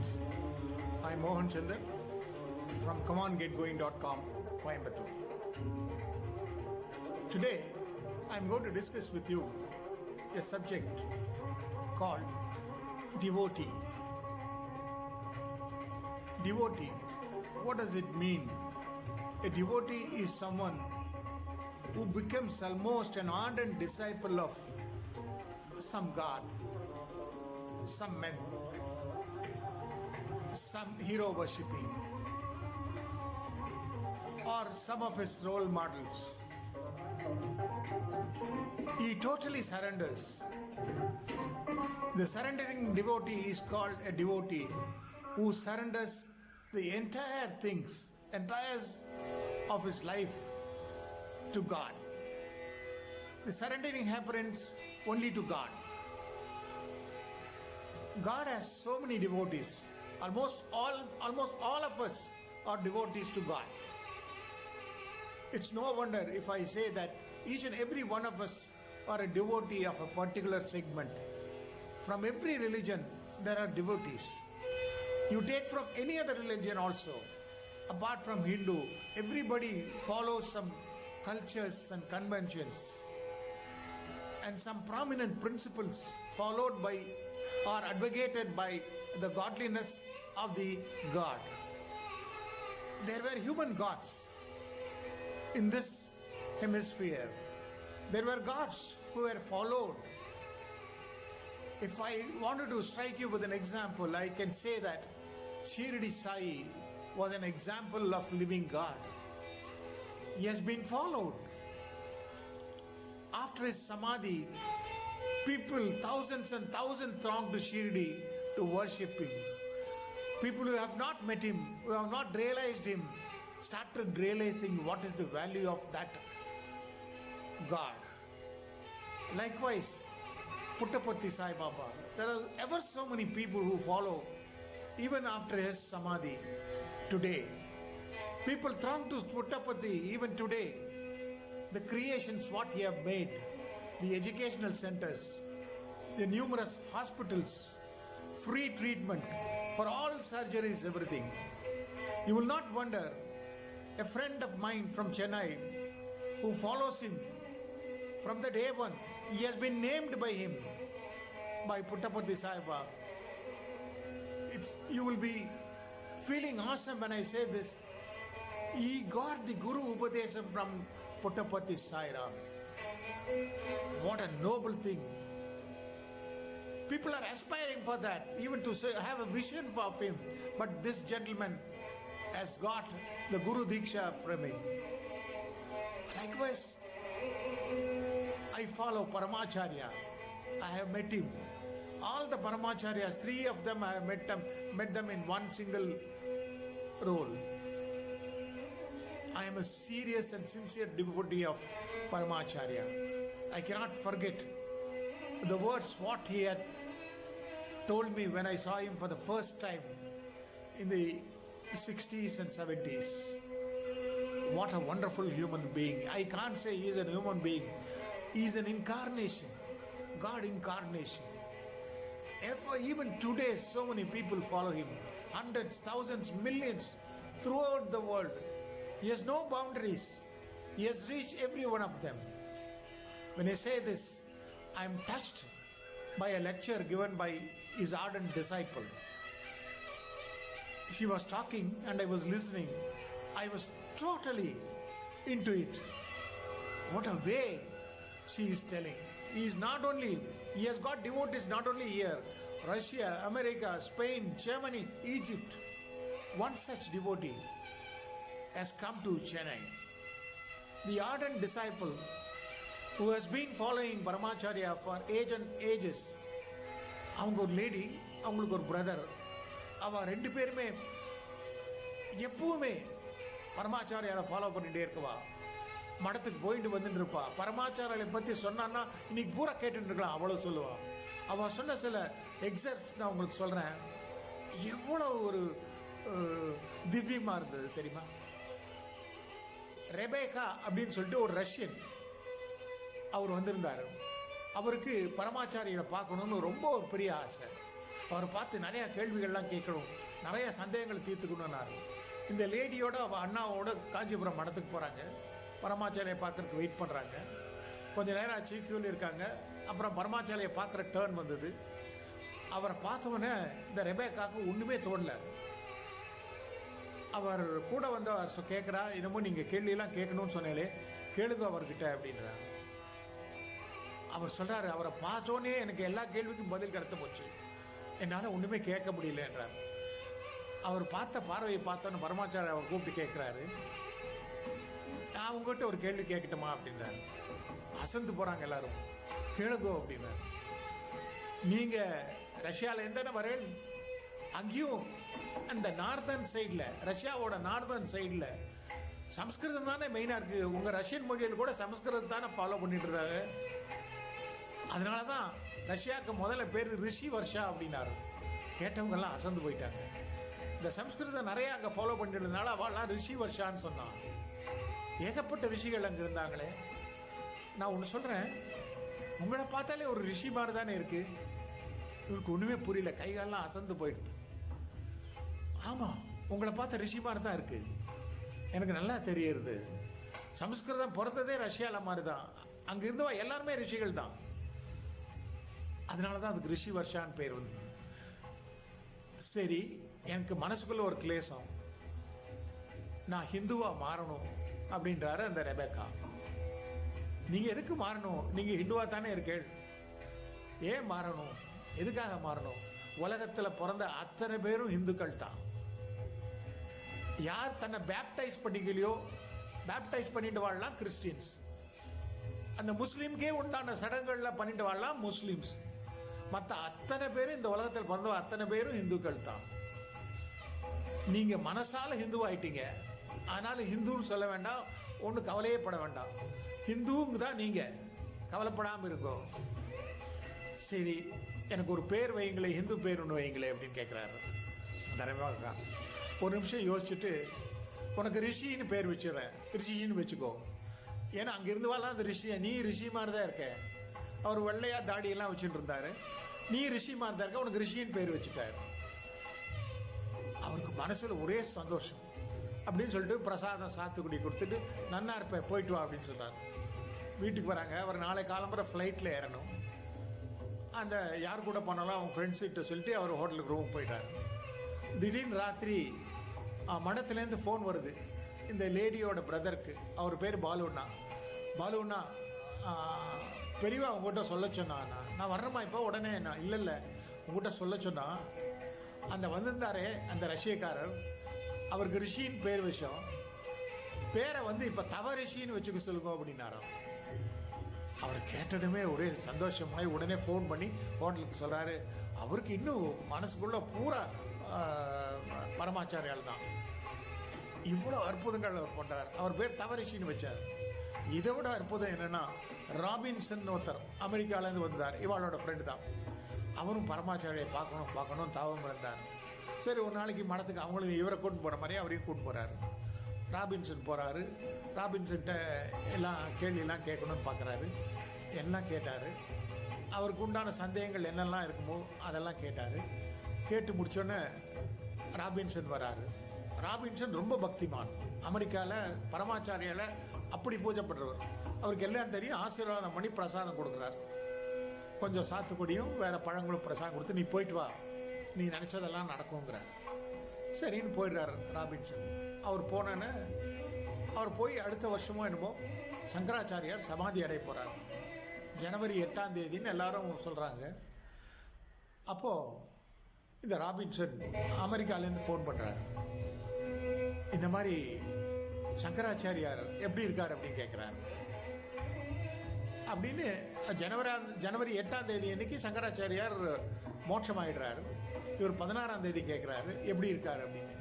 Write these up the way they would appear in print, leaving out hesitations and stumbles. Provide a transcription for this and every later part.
Greetings. I'm Mohan Chandar from ComeOnGetGoing.com, Coimbatore. Today, I'm going to discuss with you a subject called devotee. Devotee, what does it mean? A devotee is someone who becomes almost an ardent disciple of some god, some man, some hero worshipping, or some of his role models. He totally surrenders. The surrendering devotee is called a devotee who surrenders the entire of his life to God. The surrendering happens only to God. God has so many devotees. Almost all of us are devotees to God. It's no wonder if I say that each and every one of us are a devotee of a particular segment. From every religion, there are devotees. You take from any other religion also, apart from Hindu, everybody follows some cultures and conventions and some prominent principles followed by or advocated by the godliness of the God. There were human gods in this hemisphere. There were gods who were followed. If I wanted to strike you with an example, I can say that Shirdi Sai was an example of living God. He has been followed. After his Samadhi, people, thousands and thousands thronged to Shirdi to worship him. People who have not met him, who have not realized him, started realizing what is the value of that God. Likewise, Puttaparthi Sai Baba. There are ever so many people who follow even after his Samadhi. Today, people throng to Puttaparthi even today. The creations what he have made, the educational centers, the numerous hospitals, free treatment for all surgeries, everything. You will not wonder, a friend of mine from Chennai who follows him from the day one, he has been named by him, by Puttaparthi Saiba. You will be feeling awesome when I say this. He got the Guru Upadesam from Puttaparthi Sairam. What a noble thing. People are aspiring for that, even to have a vision of him. But this gentleman has got the Guru Diksha from him. Likewise, I follow Paramacharya. I have met him. All the Paramacharyas, 3 of them, I have met them in one single role. I am a serious and sincere devotee of Paramacharya. I cannot forget the words what he had told me when I saw him for the first time in the 60s and 70s. What a wonderful human being. I can't say he is a human being. He is an incarnation, God incarnation. Even today, so many people follow him. Hundreds, thousands, millions throughout the world. He has no boundaries. He has reached every one of them. When I say this, I am touched by a lecture given by his ardent disciple. She was talking and I was listening. I was totally into it. What a way she is telling. He has got devotees not only here, Russia, America, Spain, Germany, Egypt. One such devotee has come to Chennai. The ardent disciple who has been following Paramacharya for age and ages. அவங்க ஒரு lady, அவங்களுக்கு ஒரு brother. அவள் 2 பேருமே எப்பவுமே பரமாச்சாரியாரை follow பண்ணிகிட்டே இருக்கவா. மடத்துக்கு போயிட்டு வந்துட்டு இருப்பா. பரமாச்சாரியை பற்றி சொன்னான்னா இன்னைக்கு பூரா கேட்டுட்டு இருக்கலாம், அவ்வளோ சொல்லுவாள். அவள் சொன்ன சில எக்ஸாக்ட் நான் உங்களுக்கு சொல்கிறேன். எவ்வளோ ஒரு திவ்யமாக இருந்தது தெரியுமா. ரெபேக்கா அப்படின்னு சொல்லிட்டு ஒரு ரஷ்யன் அவர் வந்திருந்தார். அவருக்கு பரமாச்சாரியை பார்க்கணுன்னு ரொம்ப ஒரு பெரிய ஆசை. அவரை பார்த்து நிறையா கேள்விகள்லாம் கேட்கணும், நிறைய சந்தேகங்களை தீர்த்துக்கணும்னாரு. இந்த லேடியோட அவள் அண்ணாவோட காஞ்சிபுரம் மடத்துக்கு போகிறாங்க. பரமாச்சாரியை பார்க்கறதுக்கு வெயிட் பண்ணுறாங்க. கொஞ்சம் நேரம் ஆச்சு, கியூவில் இருக்காங்க. அப்புறம் பரமாச்சாரியை பார்க்குற டேர்ன் வந்தது. அவரை பார்த்தவொடனே இந்த ரெபேக்காவுக்கு ஒன்றுமே தோணல. அவர் கூட வந்து அவர் கேட்குறா, இன்னமும் நீங்கள் கேள்வியெல்லாம் கேட்கணும்னு சொன்னாலே கேளுங்க அவர்கிட்ட அப்படின்றார். அவர் சொல்கிறாரு, அவரை பார்த்தோன்னே எனக்கு எல்லா கேள்விக்கும் பதில் கிடைத்த போச்சு, என்னால் ஒன்றுமே கேட்க முடியல என்றார். அவர் பார்த்த பார்வையை பார்த்தோன்னு பரமாச்சாரிய அவர் கூப்பிட்டு கேட்குறாரு, நான் உங்கள்கிட்ட ஒரு கேள்வி கேட்கட்டுமா அப்படின்றாரு. அசந்து போகிறாங்க எல்லாரும். கேளுங்கோ அப்படின்னாரு. நீங்கள் ரஷ்யாவில் தானே வரேன்? அங்கேயும் அந்த நார்தர்ன் சைடில், ரஷ்யாவோட நார்தர்ன் சைடில் சம்ஸ்கிருதம் தானே மெயினாக இருக்குது. உங்கள் ரஷ்யன் மொழியில் கூட சம்ஸ்கிருதம் தானே ஃபாலோ பண்ணிட்டு இருக்காங்க. அதனால தான் ரஷ்யாவுக்கு முதல்ல பேர் ரிஷி வர்ஷா அப்படின்னாரு. கேட்டவங்கெல்லாம் அசந்து போயிட்டாங்க. இந்த சம்ஸ்கிருதம் நிறைய அங்கே ஃபாலோ பண்ணிட்டதுனால அவள்லாம் ரிஷி வர்ஷான்னு சொன்னான். ஏகப்பட்ட ரிஷிகள் அங்கே இருந்தாங்களே. நான் ஒன்று சொல்கிறேன், உங்களை பார்த்தாலே ஒரு ரிஷி மாதிரி தானே இருக்குது. இவருக்கு ஒன்றுமே புரியல, கைகாலெலாம் அசந்து போயிடுது. ஆமாம், உங்களை பார்த்த ரிஷி மாதிரி தான் இருக்குது, எனக்கு நல்லா தெரியுது. சம்ஸ்கிருதம் பிறந்ததே ரஷ்யாவில் மாதிரி தான், அங்கே இருந்தவா எல்லாருமே ரிஷிகள் தான். அதனால தான் அதுக்கு ரிஷி வர்ஷான்னு பேர் வந்து. சரி, எனக்கு மனசுக்குள்ள ஒரு கிளேசம், நான் ஹிந்துவாக மாறணும் அப்படின்றாரு அந்த ரெபேக்கா. நீங்கள் எதுக்கு மாறணும்? நீங்கள் ஹிந்துவாக தானே இருக்கீள், ஏன் மாறணும்? எதுக்காக மாறணும்? உலகத்தில் பிறந்த அத்தனை பேரும் இந்துக்கள் தான். யார் தன்னை பேப்டைஸ் பண்ணிக்கலையோ, பேப்டைஸ் பண்ணிட்டு வாழலாம் கிறிஸ்டியன்ஸ். அந்த முஸ்லீம்கே உண்டான சடங்குகளில் பண்ணிட்டு வாழலாம் முஸ்லீம்ஸ். மற்ற அத்தனை பேரும், இந்த உலகத்தில் பிறந்த அத்தனை பேரும் இந்துக்கள் தான். நீங்க மனசால ஹிந்துவாயிட்டீங்க, அதனால ஹிந்துன்னு சொல்ல வேண்டாம், ஒன்றும் கவலையே பட வேண்டாம். ஹிந்துவுங்க தான் நீங்க, கவலைப்படாமல் இருக்கோம். சரி, எனக்கு ஒரு பேர் வைங்களே, ஹிந்து பேர் ஒன்று வைங்களே அப்படின்னு கேட்குறாரு தரமாக. ஒரு நிமிஷம் யோசிச்சுட்டு, உனக்கு ரிஷின்னு பேர் வச்சுடுறேன், ரிஷின்னு வச்சுக்கோ. ஏன்னா அங்கிருந்து வரலாம் அந்த ரிஷியை, நீ ரிஷி மாதிரி தான் இருக்க. அவர் வெள்ளையா தாடியெல்லாம் வச்சுட்டு இருந்தாரு, நீ ரிஷி மாதிரி தான் இருக்க, உனக்கு ரிஷின்னு பேர் வச்சுட்டாரு. அவருக்கு மனசுல ஒரே சந்தோஷம். அப்படின்னு சொல்லிட்டு பிரசாதம் சாத்துக்குடி கொடுத்துட்டு, நன்னா இருப்பேன், போயிட்டு வா அப்படின்னு சொல்றாரு. வீட்டுக்கு வராங்க. அவர் நாளை காலம்புற ஃப்ளைட்டில் ஏறணும். அந்த யார் கூட போனாலும் அவங்க ஃப்ரெண்ட்ஸ்கிட்ட சொல்லிட்டு அவர் ஹோட்டலுக்கு ரூம் போயிட்டார். திடீர்னு ராத்திரி மடத்துலேருந்து ஃபோன் வருது இந்த லேடியோட பிரதருக்கு. அவர் பேர் பாலுண்ணா. பாலுண்ணா, பெரியவா உங்கள்கிட்ட சொல்ல சொன்னா, நான் வர்றேம்மா இப்போ உடனே. நான் இல்லை உங்கள்கிட்ட சொல்ல சொன்னா, அந்த வந்திருந்தாரே அந்த ரஷ்யக்காரர், அவருக்கு ரிஷின்னு பேர் விஷயம், பேரை வந்து இப்போ தவ ரிஷின்னு வச்சுக்க சொல்லுங்க அப்படின்னாராம். அவர் கேட்டதுமே ஒரே சந்தோஷமாய் உடனே ஃபோன் பண்ணி ஹோட்டலுக்கு சொல்கிறாரு. அவருக்கு இன்னும் மனசுக்குள்ள பூரா பரமாச்சாரியால் தான். இவ்வளோ அற்புதங்கள் அவர் பண்ணுறார். அவர் பேர் தவரிஷின்னு வச்சார். இதை விட அற்புதம் என்னென்னா, ராபின்சன் ஒருத்தர் அமெரிக்காவிலேருந்து வந்தார், இவாளோட ஃப்ரெண்டு தான். அவரும் பரமாச்சாரியை பார்க்கணும் தாவம் இருந்தார். சரி, ஒரு நாளைக்கு மடத்துக்கு அவங்களும் இவரை கூட்டு போகிற மாதிரி அவரையும் கூட்டு போகிறாரு. ராபின்சன் போகிறாரு. ராபின்சன்கிட்ட எல்லாம் கேள்வியெல்லாம் கேட்கணும்னு பார்க்குறாரு. எல்லாம் கேட்டார். அவருக்கு உண்டான சந்தேகங்கள் என்னெல்லாம் இருக்குமோ அதெல்லாம் கேட்டார். கேட்டு முடித்தோன்னே ராபின்சன் வராரு. ராபின்சன் ரொம்ப பக்திமான். அமெரிக்காவில் பரமாச்சாரியால் அப்படி பூஜைப்படுறவர். அவருக்கு எல்லாம் தெரியும். ஆசீர்வாதம் பண்ணி பிரசாதம் கொடுக்குறார். கொஞ்சம் சாத்துக்குடியும் வேறு பழங்களும் பிரசாதம் கொடுத்து, நீ போயிட்டு வா, நீ நினச்சதெல்லாம் நடக்குங்கிறார். சரின்னு போயிடுறாரு ராபின்சன். அவர் போனோன்னே, அவர் போய் அடுத்த வருஷமோ என்னமோ சங்கராச்சாரியார் சமாதி அடைய போகிறார். ஜனவரி 8ஆம் தேதின்னு எல்லாரும் சொல்கிறாங்க. அப்போது இந்த ராபின்சன் அமெரிக்காலேருந்து ஃபோன் பண்ணுறாரு. இந்த மாதிரி சங்கராச்சாரியார் எப்படி இருக்கார் அப்படின்னு கேட்குறாரு. அப்படின்னு ஜனவரி 8ஆம் தேதி அன்னைக்கு சங்கராச்சாரியார் மோட்சம் ஆகிடுறாரு. இவர் 16ஆம் தேதி கேட்குறாரு எப்படி இருக்கார் அப்படின்னு.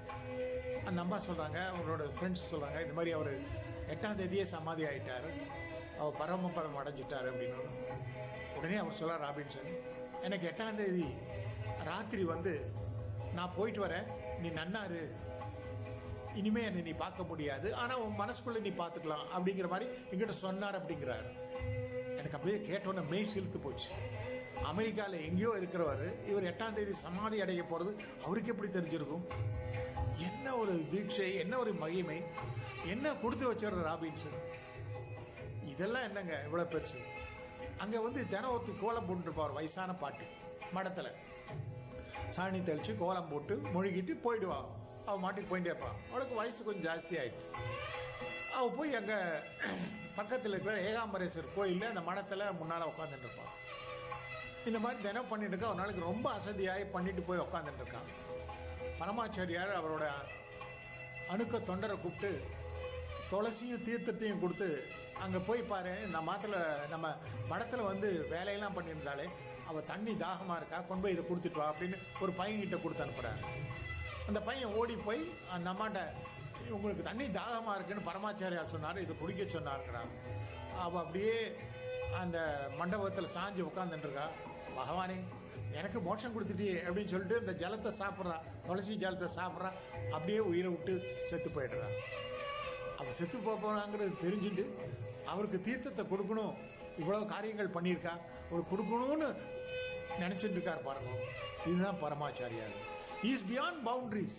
அந்த அம்மா சொல்கிறாங்க, அவங்களோட ஃப்ரெண்ட்ஸ் சொல்கிறாங்க, இந்த மாதிரி அவர் 8ஆம் தேதியே சமாதி ஆகிட்டார், அவர் பரமபதம் அடைஞ்சிட்டார் அப்படின்னு. உடனே அவர் சொல்கிறார் ராபின்சன், எனக்கு 8ஆம் தேதி ராத்திரி வந்து நான் போயிட்டு வரேன், நீ நன்னாரு, இனிமே என்னை நீ பார்க்க முடியாது, ஆனால் உன் மனசுக்குள்ளே நீ பார்த்துக்கலாம் அப்படிங்கிற மாதிரி எங்கிட்ட சொன்னார் அப்படிங்கிறாரு. எனக்கு அப்படியே கேட்டோன்னே மெய் சிலுத்து போச்சு. அமெரிக்காவில் எங்கேயோ இருக்கிறவர் இவர் 8ஆம் தேதி சமாதி அடைய போகிறது அவருக்கு எப்படி தெரிஞ்சிருக்கும்? என்ன ஒரு தீட்சை, என்ன ஒரு மகிமை, என்ன கொடுத்து வச்சிடுற ராபின்சன். இதெல்லாம் என்னங்க இவ்வளோ பெருசு. அங்கே வந்து தினம் ஒருத்தி கோலம் போட்டுருப்பார், வயசான பாட்டு மடத்தில் சாணி தெளித்து கோலம் போட்டு மொழிகிட்டு போயிடுவா. அவள் மாட்டுக்கு போயிட்டே இருப்பான். அவளுக்கு வயசு கொஞ்சம் ஜாஸ்தி ஆகிடுச்சு. அவள் போய் அங்கே பக்கத்தில் இருக்கிற ஏகாம்பரேஸ்வர் கோயிலில் அந்த மடத்தில் முன்னால் உட்காந்துட்டு இருப்பான். இந்த மாதிரி தினம் பண்ணிட்டு இருக்கா. ஒரு நாளைக்கு ரொம்ப அசதியாகி பண்ணிட்டு போய் உட்காந்துட்டு இருக்கான். பரமாச்சாரியார் அவரோட அணுக்க தொண்டரை கூப்பிட்டு துளசியும் தீர்த்தத்தையும் கொடுத்து, அங்கே போய் பாரு, நம்ம மடத்தில் வந்து வேலையெல்லாம் பண்ணியிருந்தாலே அவள் தண்ணி தாகமாக இருக்கா, கொண்டு போய் இதை கொடுத்துட்டு வா அப்படின்னு ஒரு பையன்கிட்ட கொடுத்து அனுப்புகிறார். அந்த பையன் ஓடி போய் அந்த அம்மாட்ட, உங்களுக்கு தண்ணி தாகமாக இருக்குன்னு பரமாச்சாரியார் சொன்னார், இதை குடிக்க சொன்னாருங்கிறான். அவள் அப்படியே அந்த மண்டபத்தில் சாஞ்சி உட்காந்துட்டுருக்கா. பகவானே, எனக்கு மோட்சம் கொடுத்துட்டியே அப்படின்னு சொல்லிட்டு இந்த ஜலத்தை சாப்பிட்றான், துளசி ஜலத்தை சாப்பிட்றான். அப்படியே உயிரை விட்டு செத்து போயிடுறான். அவள் செத்து போகிறாங்கிறது தெரிஞ்சுட்டு அவருக்கு தீர்த்தத்தை கொடுக்கணும், இவ்வளோ காரியங்கள் பண்ணியிருக்கா, ஒரு கொடுக்கணும்னு நினச்சிட்டு இருக்கார் பாருங்க. இதுதான் பரமாச்சாரியார். He is beyond boundaries.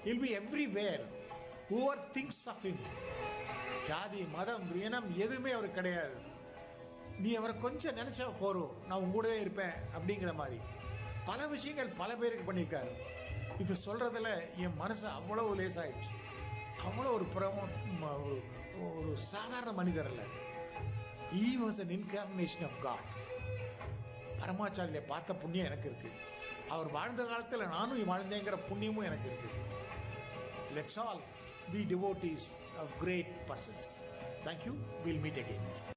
He will be everywhere. Whoever thinks of him. ஜாதி மதம் இனம் எதுவுமே அவருக்கு கிடையாது. நீ அவரை கொஞ்சம் நினச்சா போறோம், நான் உங்க கூடவே இருப்பேன் அப்படிங்கிற மாதிரி பல விஷயங்கள் பல பேருக்கு பண்ணியிருக்காரு. இது சொல்றதுல என் மனசு அவ்வளோ லேசாயிடுச்சு. அவ்வளோ ஒரு சாதாரண மனிதர் அல்ல. He was an incarnation of God. பரமாச்சாரியை பார்த்த புண்ணியம் எனக்கு இருக்கு. அவர் வாழ்ந்த காலத்தில் நானும் வாழ்ந்தேங்கிற புண்ணியமும் எனக்கு இருக்கு. Let's all be devotees of great persons. Thank you. We'll meet again.